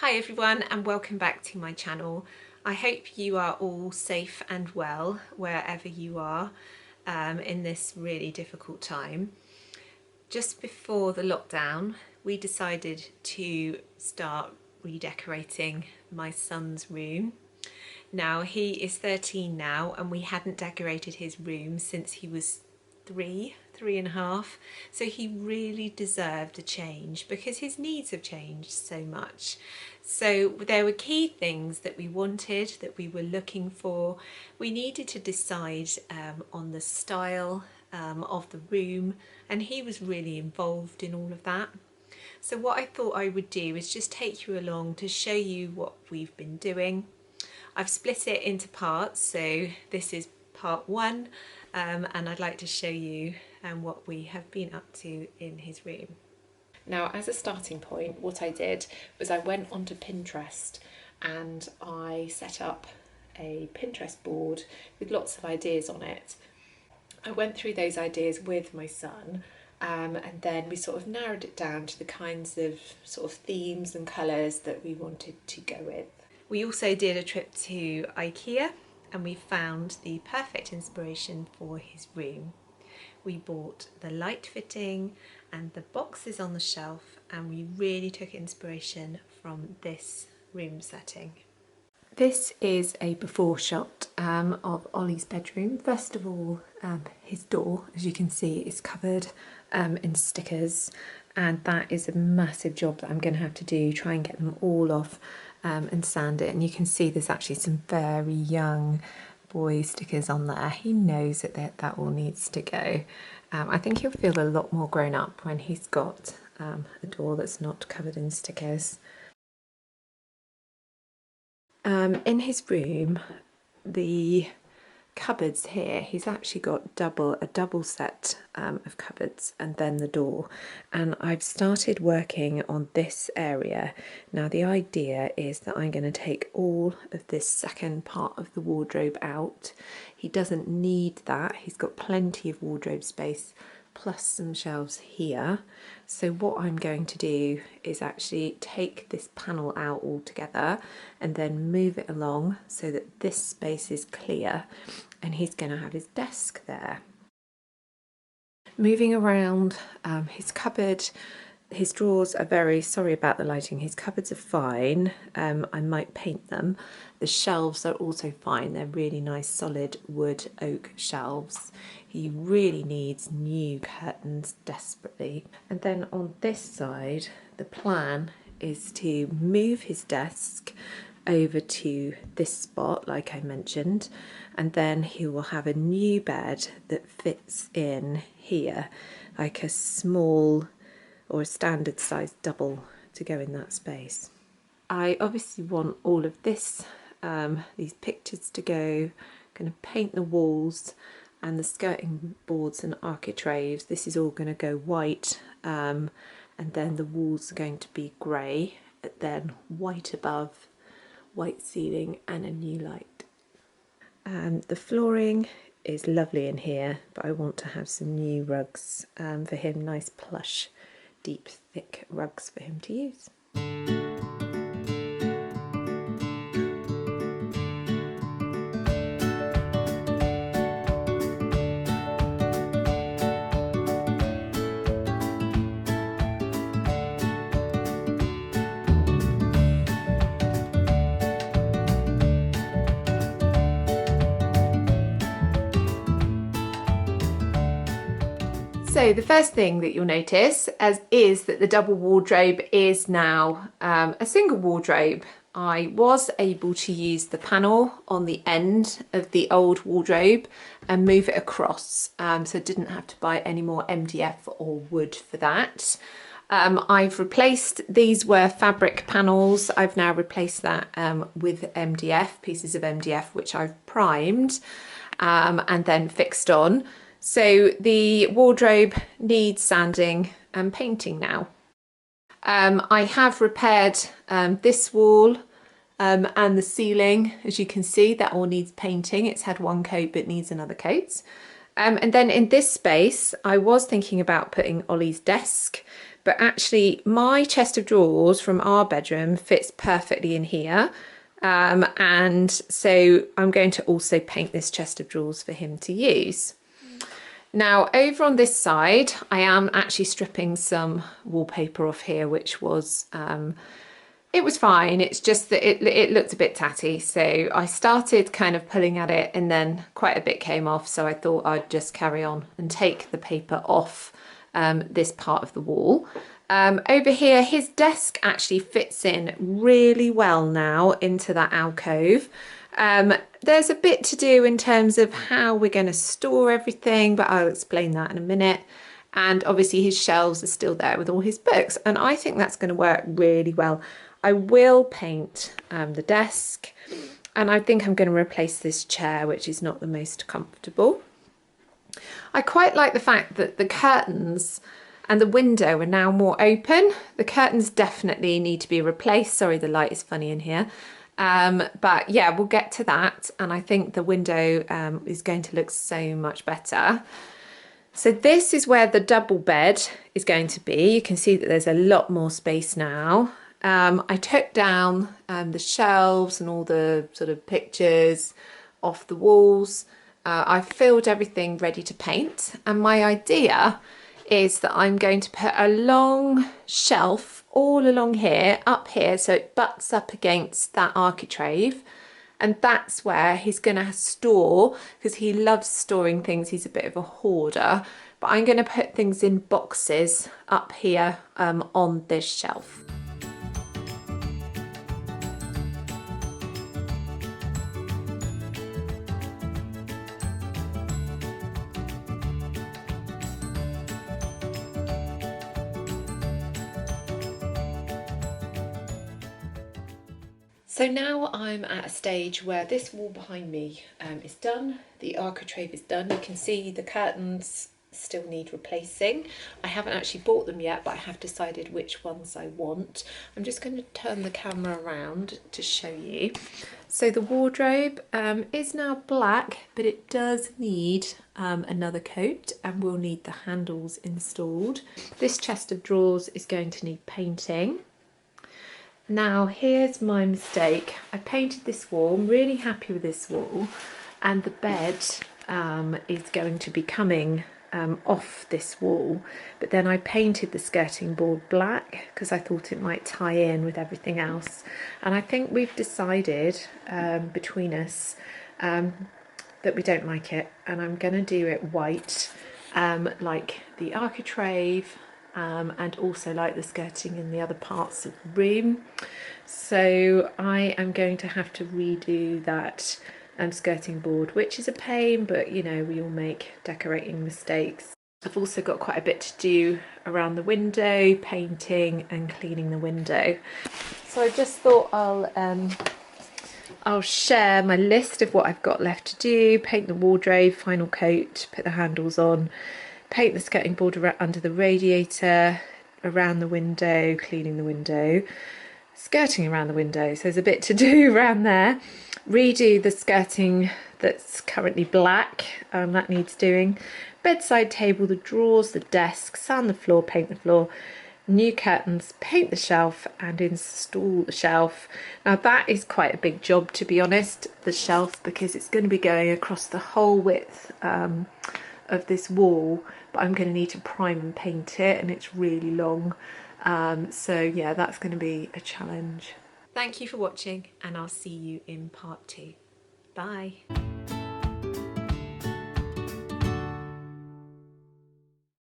Hi everyone and welcome back to my channel. I hope you are all safe and well wherever you are in this really difficult time. Just before the lockdown we decided to start redecorating my son's room. Now he is 13 now and we hadn't decorated his room since he was three and a half, so he really deserved a change because his needs have changed so much. So there were key things that we wanted, that we were looking for. We needed to decide on the style of the room, and he was really involved in all of that. So what I thought I would do is just take you along to show you what we've been doing. I've split it into parts, so this is part one, and I'd like to show you what we have been up to in his room. Now, as a starting point, what I did was I went onto Pinterest and I set up a Pinterest board with lots of ideas on it. I went through those ideas with my son, and then we sort of narrowed it down to the kinds of sort of themes and colours that we wanted to go with. We also did a trip to IKEA and we found the perfect inspiration for his room. We bought the light fitting and the boxes on the shelf, and we really took inspiration from this room setting. This is a before shot of Ollie's bedroom. First of all, his door, as you can see, is covered in stickers, and that is a massive job that I'm going to have to do, try and get them all off and sand it. And you can see there's actually some very young boy stickers on there. He knows that all needs to go. I think he'll feel a lot more grown up when he's got a door that's not covered in stickers. In his room, the cupboards here, he's actually got a double set of cupboards and then the door, and I've started working on this area. Now the idea is that I'm going to take all of this second part of the wardrobe out. He doesn't need that, he's got plenty of wardrobe space plus some shelves here. So what I'm going to do is actually take this panel out altogether and then move it along so that this space is clear, and he's going to have his desk there. Moving around his cupboard, his drawers are very, sorry about the lighting, his cupboards are fine. I might paint them. The shelves are also fine, they're really nice solid wood oak shelves. He really needs new curtains desperately. And then on this side, the plan is to move his desk over to this spot like I mentioned, and then he will have a new bed that fits in here, like a small or a standard size double to go in that space. I obviously want all of this, these pictures to go. I'm going to paint the walls and the skirting boards and architraves. This is all going to go white, and then the walls are going to be grey, then white above, white ceiling and a new light. The flooring is lovely in here, but I want to have some new rugs for him, nice plush deep thick rugs for him to use. So the first thing that you'll notice is that the double wardrobe is now a single wardrobe. I was able to use the panel on the end of the old wardrobe and move it across, so I didn't have to buy any more MDF or wood for that. I've replaced, these were fabric panels, I've now replaced that with MDF, pieces of MDF which I've primed and then fixed on. So the wardrobe needs sanding and painting now. I have repaired this wall and the ceiling. As you can see, that all needs painting. It's had one coat but needs another coat. And then in this space, I was thinking about putting Ollie's desk, but actually my chest of drawers from our bedroom fits perfectly in here. And so I'm going to also paint this chest of drawers for him to use. Now over on this side, I am actually stripping some wallpaper off here, which was, it was fine. It's just that it looked a bit tatty. So I started kind of pulling at it and then quite a bit came off. So I thought I'd just carry on and take the paper off this part of the wall. Over here, his desk actually fits in really well now into that alcove. There's a bit to do in terms of how we're going to store everything, but I'll explain that in a minute. And obviously his shelves are still there with all his books, and I think that's going to work really well. I will paint the desk, and I think I'm going to replace this chair, which is not the most comfortable. I quite like the fact that the curtains and the window are now more open. The curtains definitely need to be replaced. Sorry, the light is funny in here. But yeah, we'll get to that. And I think the window is going to look so much better. So this is where the double bed is going to be. You can see that there's a lot more space now. I took down the shelves and all the sort of pictures off the walls. I've filled everything ready to paint, and my idea is that I'm going to put a long shelf all along here, up here, so it butts up against that architrave, and that's where he's going to store, because he loves storing things. He's a bit of a hoarder, but I'm going to put things in boxes up here on this shelf. So now I'm at a stage where this wall behind me is done, the architrave is done. You can see the curtains still need replacing. I haven't actually bought them yet, but I have decided which ones I want. I'm just going to turn the camera around to show you. So the wardrobe is now black, but it does need another coat, and we'll need the handles installed. This chest of drawers is going to need painting. Now here's my mistake. I painted this wall. I'm really happy with this wall, and the bed is going to be coming off this wall, but then I painted the skirting board black because I thought it might tie in with everything else, and I think we've decided between us that we don't like it, and I'm going to do it white, like the architrave, and also like the skirting in the other parts of the room. So I am going to have to redo that skirting board, which is a pain, but you know, we all make decorating mistakes. I've also got quite a bit to do around the window, painting and cleaning the window. So I just thought I'll share my list of what I've got left to do: paint the wardrobe, final coat, put the handles on, paint the skirting board under the radiator, around the window, cleaning the window, skirting around the window, so there's a bit to do around there, redo the skirting that's currently black, that needs doing, bedside table, the drawers, the desk, sand the floor, paint the floor, new curtains, paint the shelf and install the shelf. Now that is quite a big job, to be honest, the shelf, because it's going to be going across the whole width of this wall, but I'm going to need to prime and paint it, and it's really long, so yeah, that's going to be a challenge. Thank you for watching, and I'll see you in part 2. Bye.